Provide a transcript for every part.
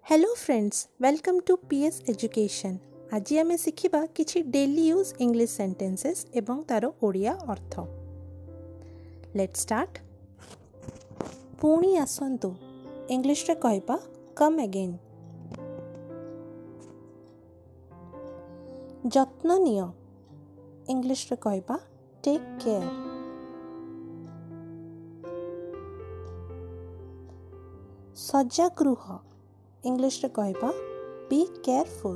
Hello friends, welcome to PS education. आज आम शिखा किछि डेली यूज इंग्लिश सेंटेंसेस एवं तार ओडिया अर्थ। Let's start. पुणी आसंतु इंग्लिश रे कहबा कम अगेन। जत्न नियो इंग्लिश रे कहबा टेक केयर। सजग रुह इंग्लिश रे कहबा बी केयरफुल।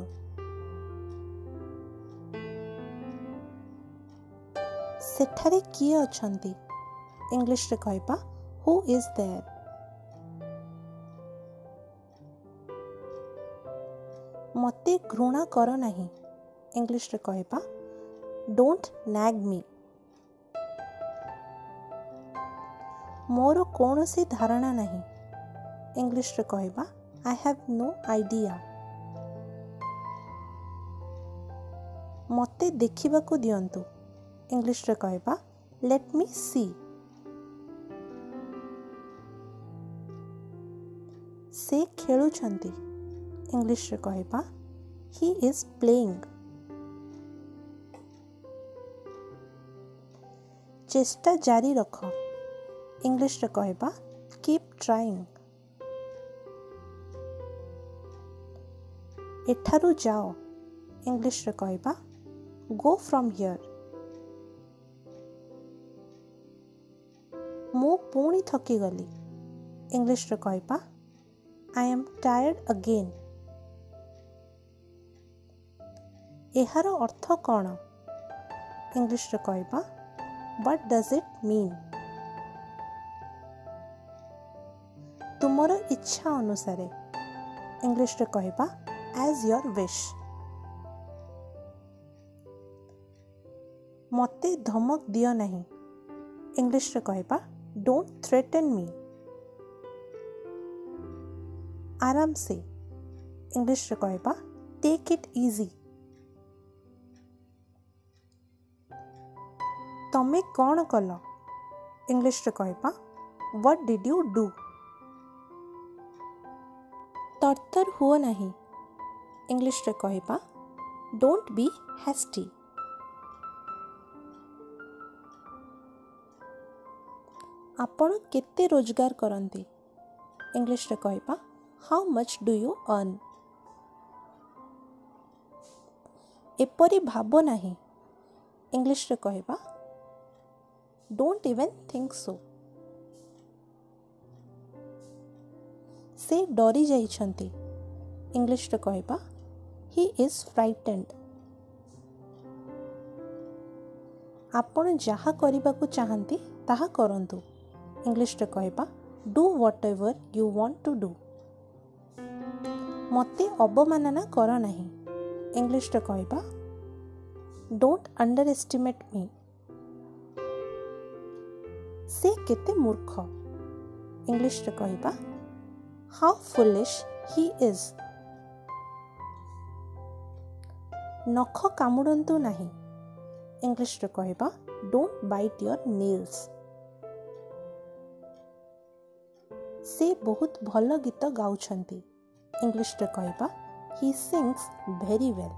सेठारे किए अछंती इंग्लिश रे कहबा हु इज देयर। मते घृणा कर नाही इंग्लिश रे कहबा डोंट नैग मी। मोर कौनसी धारणा नहीं इंग्लिश रे कहबा I have no idea। मते देखिबा को दियंतु इंग्लिश रे कहबा let me see। से खेलुछंती इंग्लिश रे कहबा he is playing। चेष्टा जारी रख इंग्लिश रे कहबा keep trying। एठारु जाओ इंग्लिश रे कहबा गो फ्रॉम हियर। मु पुणी थकी गली इंग्लिश रे कहबा आई एम टायर्ड अगेन। एहार अर्थ कौन इंग्लिश रे कहबा व्हाट डज इट मीन। तुमर इच्छा अनुसारे इंग्लिश रे कहबा as your wish। मते धमक दियो नहीं इंग्लिश रे कहबा डोंट थ्रेटन मी। आराम से इंग्लिश रे कहबा टेक इट इजी। तमे कौन कल इंग्लिश रे कहबा व्हाट डिड यू डू। तरतर हुओ नहीं इंग्लिश रे कहबा डोंट बी हैस्टी। आपण केते रोजगार करंती इंग्लिश रे कहबा how much do you earn. एपरी भाबो नाही इंग्लिश रे कहबा डोंट इवन थिंक सो। से डरी जाइछंती इंग्लिश रे कहबा he is frightened। आपण जहा करिबा को चाहंती ताहा करंतु इंग्लिश रे कहबा do whatever you want to do। मते अवमानना कर नाही इंग्लिश रे कहबा don't underestimate me। से केते मूर्ख इंग्लिश रे कहबा how foolish he is। नख कामुड़ंतु नहीं इंग्लिश रे कहबा डोंट बाइट योर नेल्स। से बहुत भल गीत गाउछंती इंग्लिश रे कहबा ही सिंग्स वेरी वेल।